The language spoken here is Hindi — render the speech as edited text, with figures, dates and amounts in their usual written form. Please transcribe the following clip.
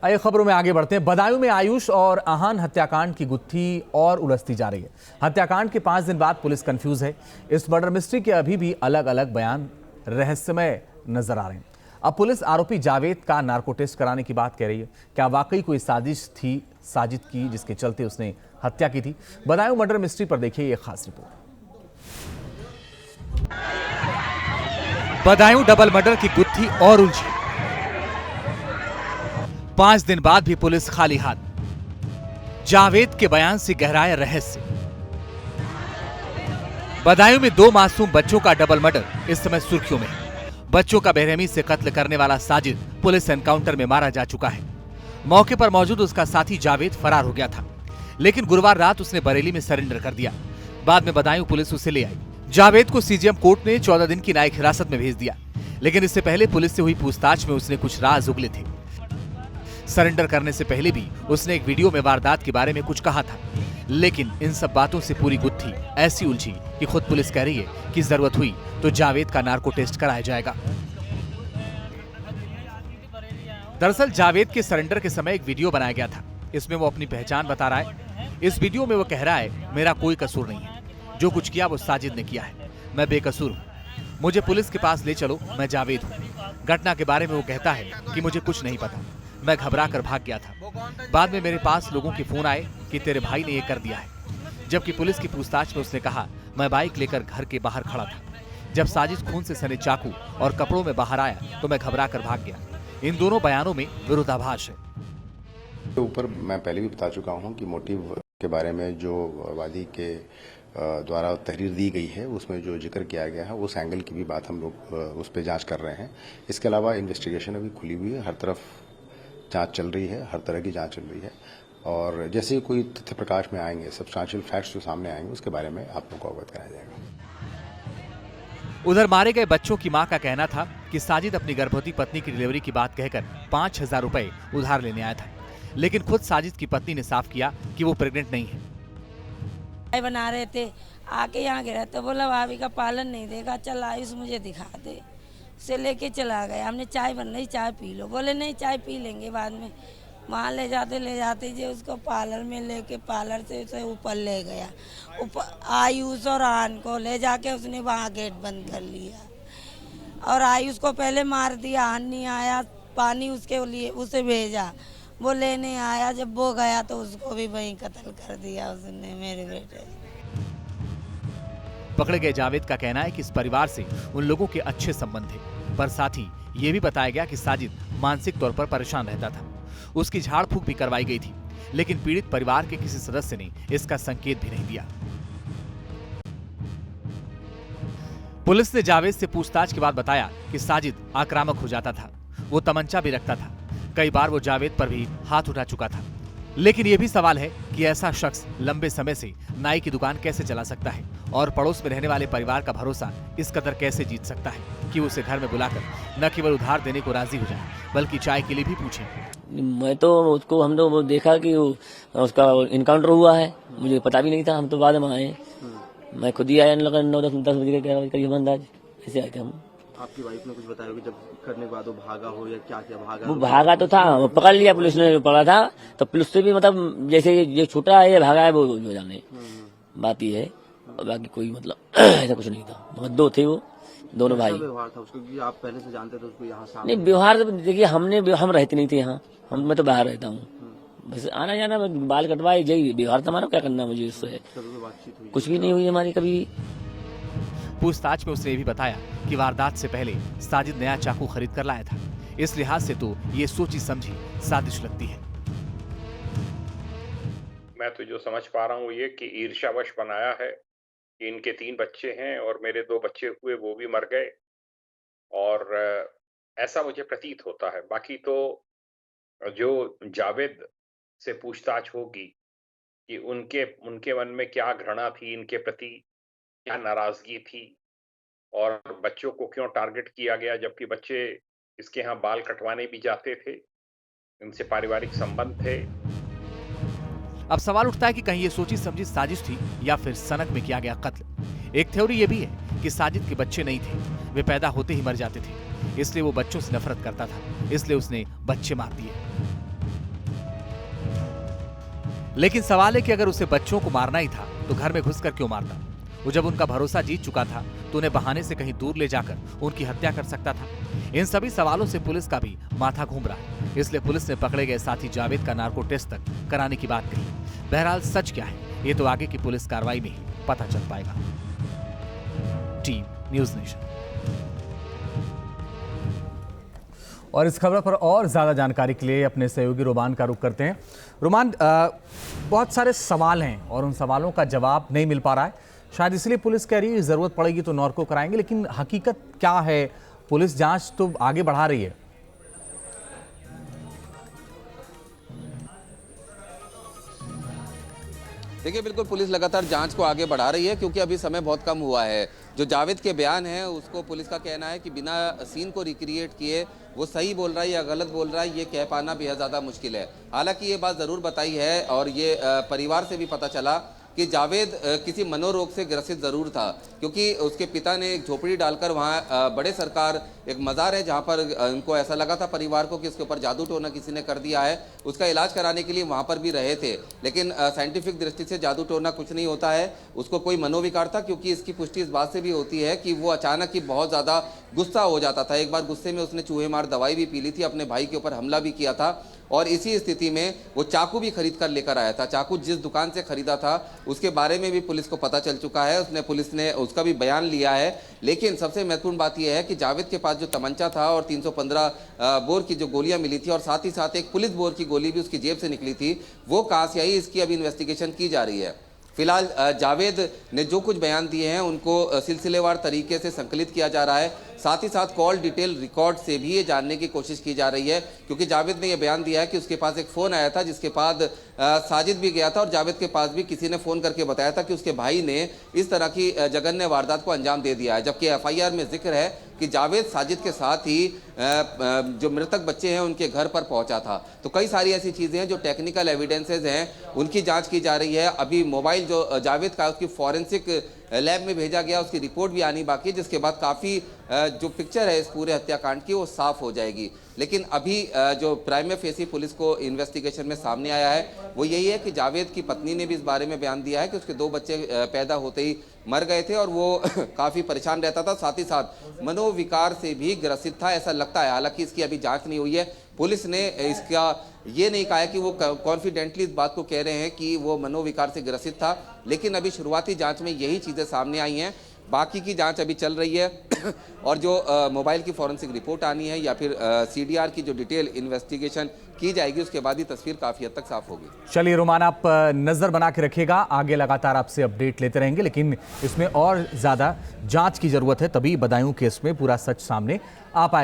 आइए खबरों में आगे बढ़ते हैं। बदायूं में आयुष और आहान हत्याकांड की गुत्थी और उलझती जा रही है। हत्याकांड के 5 दिन बाद पुलिस कंफ्यूज है। इस मर्डर मिस्ट्री के अभी भी अलग अलग बयान रहस्यमय नजर आ रहे हैं। अब पुलिस आरोपी जावेद का नार्को टेस्ट कराने की बात कह रही है। क्या वाकई कोई साजिश थी साजिद की जिसके चलते उसने हत्या की थी? बदायूं मर्डर मिस्ट्री पर देखिए ये खास रिपोर्ट। बदायूं डबल मर्डर की गुत्थी और उलझी। 5 दिन बाद भी पुलिस खाली हाथ। जावेद के बयान से गहराया रहस्य। बदायूं में 2 मासूम बच्चों का डबल मर्डर इस समय सुर्खियों में है। बच्चों का बेरहमी से कत्ल करने वाला साजिद पुलिस एनकाउंटर में मारा जा चुका है। मौके पर मौजूद उसका साथी जावेद फरार हो गया था, लेकिन गुरुवार रात उसने बरेली में सरेंडर कर दिया। बाद में बदायूं पुलिस उसे ले आई। जावेद को सीजीएम कोर्ट ने 14 दिन की न्यायिक हिरासत में भेज दिया, लेकिन इससे पहले पुलिस से हुई पूछताछ में उसने कुछ राज उगले थे। सरेंडर करने से पहले भी उसने एक वीडियो में वारदात के बारे में कुछ कहा था, लेकिन इन सब बातों से पूरी गुत्थी ऐसी उलझी कि खुद पुलिस कह रही है कि जरूरत हुई तो जावेद का नार्को टेस्ट कराया जाएगा। दरअसल जावेद के सरेंडर के समय एक वीडियो बनाया गया था। इसमें वो अपनी पहचान बता रहा है। इस वीडियो में वो कह रहा है, मेरा कोई कसूर नहीं है, जो कुछ किया वो साजिद ने किया है, मैं बेकसूर हूँ, मुझे पुलिस के पास ले चलो, मैं जावेद हूँ। घटना के बारे में वो कहता है कि मुझे कुछ नहीं पता, मैं घबरा कर भाग गया था। बाद में मेरे पास लोगों के फोन आए कि तेरे भाई ने ये कर दिया है, जबकि पुलिस की पूछताछ में उसने कहा मैं बाइक लेकर घर के बाहर खड़ा था। जब साजिद खून से सने चाकू और कपड़ों में बाहर आया तो मैं घबरा कर भाग गया। इन दोनों बयानों में विरोधाभास है। ऊपर मैं पहले भी बता चुका हूं कि मोटिव के बारे में जो वादी के द्वारा तहरीर दी गई है उसमें जो जिक्र किया गया है उस एंगल की भी बात हम लोग उस पर जांच कर रहे हैं। इसके अलावा इन्वेस्टिगेशन अभी खुली हुई है, हर तरफ जांच चल रही है, हर तरह की जांच चल रही है, और जैसे ही कोई तथ्य प्रकाश में आएंगे, सब्सटेंशियल फैक्ट्स जो सामने आएंगे, उसके बारे में आप लोगों को अवगत कराया जाएगा। उधर मारे गए बच्चों की मां का कहना था कि साजिद अपनी गर्भवती पत्नी की डिलीवरी की बात कहकर 5,000 रुपए उधार लेने आया था, लेकिन खुद साजिद की पत्नी ने साफ किया कि वो प्रेग्नेंट नहीं है। चाय बना रहे थे, आके यहाँ गिरा तो बोला भाभी का पालन नहीं देगा, चल आयुष मुझे दिखा दे। उसे लेके चला गया। हमने चाय बन रही, चाय पी लो, बोले नहीं चाय पी लेंगे बाद में। वहाँ ले जाते जो उसको पार्लर में लेके पार्लर से उसे ऊपर ले गया। ऊपर आयुष और आन को ले जाके उसने वहाँ गेट बंद कर लिया और आयुष को पहले मार दिया। आन नहीं आया, पानी उसके लिए उसे भेजा, वो लेने आया, जब वो गया तो उसको भी वहीं कत्ल कर दिया उसने, मेरे बेटे। पकड़े गए जावेद का कहना है कि इस परिवार से उन लोगों के अच्छे संबंध थे, पर साथ ही ये भी बताया गया कि साजिद मानसिक तौर पर परेशान रहता था। उसकी झाड़ फूक भी करवाई गई थी, लेकिन पीड़ित परिवार के किसी सदस्य ने इसका संकेत भी नहीं दिया। पुलिस ने जावेद से पूछताछ के बाद बताया कि साजिद आक्रामक हो जाता था, वो तमंचा भी रखता था। कई बार वो जावेद पर भी हाथ उठा चुका था, लेकिन यह भी सवाल है कि ऐसा शख्स लंबे समय से नाई की दुकान कैसे चला सकता है और पड़ोस में रहने वाले परिवार का भरोसा इस कदर कैसे जीत सकता है कि उसे घर में बुलाकर न केवल उधार देने को राजी हो जाए, बल्कि चाय के लिए भी पूछे। मैं तो उसको हम तो देखा कि उसका इनकाउंटर हुआ है, मुझे पता भी नहीं था, हम तो बाद में आए। मैं खुद ही आया 9-10 बजे के करीब अंदाज ऐसे आए थे हम। आपकी वाइफ ने कुछ बताया कि जब करने के बाद वो भागा हो या क्या क्या भागा? वो भागा तो था, वो पकड़ लिया पुलिस ने, पकड़ा था तो पुलिस से भी मतलब जैसे ये छूटा है, ये भागा है, वो जो जाने बात ही है, और बाकी कोई मतलब ऐसा कुछ नहीं था। मगर 2 थे वो, दोनों भाई। व्यवहार था उसको कि आप पहले से जानते थे उसको यहाँ सामने? नहीं, व्यवहार तो देखिए हम रहते नहीं थे यहाँ, मैं तो बाहर रहता हूँ, बस आना जाना, बाल कटवाए, यही व्यवहार था हमारा। क्या करना मुझे उससे? कुछ भी नहीं हुई हमारी कभी। पूछताछ में उसने ये भी बताया कि वारदात से पहले साजिद नया चाकू खरीद कर लाया था। इस लिहाज से तो ये सोची समझी साजिश लगती है। मैं तो जो समझ पा रहा हूँ ये कि ईर्ष्यावश बनाया है कि इनके 3 बच्चे हैं और मेरे 2 बच्चे हुए, वो भी मर गए, और ऐसा मुझे प्रतीत होता है। बाकी तो जो जावेद से पूछताछ होगी कि उनके मन में क्या घृणा थी इनके प्रति, क्या नाराजगी थी, और बच्चों को क्यों टारगेट किया गया, जबकि बच्चे इसके यहाँ बाल कटवाने भी जाते थे, इनसे पारिवारिक संबंध थे। अब सवाल उठता है कि कहीं ये सोची समझी साजिश थी या फिर सनक में किया गया कत्ल। एक थ्योरी ये भी है कि साजिद के बच्चे नहीं थे, वे पैदा होते ही मर जाते थे, इसलिए वो बच्चों से नफरत करता था, इसलिए उसने बच्चे मार दिए। लेकिन सवाल है कि अगर उसे बच्चों को मारना ही था तो घर में घुसकर क्यों मारता? वो जब उनका भरोसा जीत चुका था तो उन्हें बहाने से कहीं दूर ले जाकर उनकी हत्या कर सकता था। इन सभी सवालों से पुलिस का भी माथा घूम रहा है। इसलिए पुलिस ने पकड़े गए साथी जावेद का नार्को टेस्ट तक कराने की बात कही। बहरहाल सच क्या है ये तो आगे की पुलिस कार्रवाई में ही पता चल पाएगा। Team news nation. और इस खबर पर और ज़्यादा जानकारी के लिए अपने सहयोगी रोमान का रुख करते हैं। रोमान, बहुत सारे सवाल हैं और उन सवालों का जवाब नहीं मिल पा रहा है। शायद इसलिए पुलिस कह रही है ज़रूरत पड़ेगी तो नार्को कराएंगे, लेकिन हकीकत क्या है? पुलिस जांच तो आगे बढ़ा रही है। देखिए, बिल्कुल पुलिस लगातार जांच को आगे बढ़ा रही है क्योंकि अभी समय बहुत कम हुआ है। जो जावेद के बयान है उसको पुलिस का कहना है कि बिना सीन को रिक्रिएट किए वो सही बोल रहा है या गलत बोल रहा है, ये कह पाना बेहद ज़्यादा मुश्किल है। हालांकि ये बात ज़रूर बताई है और ये परिवार से भी पता चला कि जावेद किसी मनोरोग से ग्रसित ज़रूर था, क्योंकि उसके पिता ने एक झोपड़ी डालकर वहाँ बड़े सरकार एक मज़ार है जहाँ पर उनको ऐसा लगा था परिवार को कि इसके ऊपर जादू टोना किसी ने कर दिया है। उसका इलाज कराने के लिए वहाँ पर भी रहे थे, लेकिन साइंटिफिक दृष्टि से जादू टोना कुछ नहीं होता है। उसको कोई मनोविकार था, क्योंकि इसकी पुष्टि इस बात से भी होती है कि वो अचानक ही बहुत ज़्यादा गुस्सा हो जाता था। एक बार गुस्से में उसने चूहे मार दवाई भी पी ली थी, अपने भाई के ऊपर हमला भी किया था और इसी स्थिति में वो चाकू भी खरीद कर लेकर आया था। चाकू जिस दुकान से खरीदा था उसके बारे में भी पुलिस को पता चल चुका है। पुलिस ने उसका भी बयान लिया है। लेकिन सबसे महत्वपूर्ण बात यह है कि जावेद के पास जो तमंचा था और 315 बोर की जो गोलियां मिली थी और साथ ही साथ एक पुलिस बोर की गोली भी उसकी जेब से निकली थी, वो कहां से आई, इसकी अभी इन्वेस्टिगेशन की जा रही है। फिलहाल जावेद ने जो कुछ बयान दिए हैं उनको सिलसिलेवार तरीके से संकलित किया जा रहा है। साथ ही साथ कॉल डिटेल रिकॉर्ड से भी ये जानने की कोशिश की जा रही है, क्योंकि जावेद ने यह बयान दिया है कि उसके पास एक फ़ोन आया था जिसके बाद साजिद भी गया था और जावेद के पास भी किसी ने फ़ोन करके बताया था कि उसके भाई ने इस तरह की जघन्य वारदात को अंजाम दे दिया है। जबकि FIR में जिक्र है कि जावेद साजिद के साथ ही जो मृतक बच्चे हैं उनके घर पर पहुंचा था। तो कई सारी ऐसी चीज़ें हैं जो टेक्निकल एविडेंसेज हैं, उनकी जांच की जा रही है। अभी मोबाइल जो जावेद का उसकी फॉरेंसिक लैब में भेजा गया, उसकी रिपोर्ट भी आनी बाकी है, जिसके बाद काफ़ी जो पिक्चर है इस पूरे हत्याकांड की वो साफ हो जाएगी। लेकिन अभी जो प्राइमा फेसी पुलिस को इन्वेस्टिगेशन में सामने आया है वो यही है कि जावेद की पत्नी ने भी इस बारे में बयान दिया है कि उसके 2 बच्चे पैदा होते ही मर गए थे और वो काफ़ी परेशान रहता था, साथ ही साथ मनोविकार से भी ग्रसित था, ऐसा लगता है। हालांकि इसकी अभी जांच नहीं हुई है। पुलिस ने इसका ये नहीं कहा है कि वो कॉन्फिडेंटली इस बात को कह रहे हैं कि वो मनोविकार से ग्रसित था, लेकिन अभी शुरुआती जांच में यही चीज़ें सामने आई हैं। बाकी की जांच अभी चल रही है और जो मोबाइल की फॉरेंसिक रिपोर्ट आनी है या फिर CDR की जो डिटेल इन्वेस्टिगेशन की जाएगी, उसके बाद ही तस्वीर काफ़ी हद तक साफ होगी। चलिए रोमान, आप नज़र बना के रखिएगा, आगे लगातार आपसे अपडेट लेते रहेंगे, लेकिन इसमें और ज़्यादा जांच की ज़रूरत है, तभी बदायूं केस में पूरा सच सामने आ पाएगा।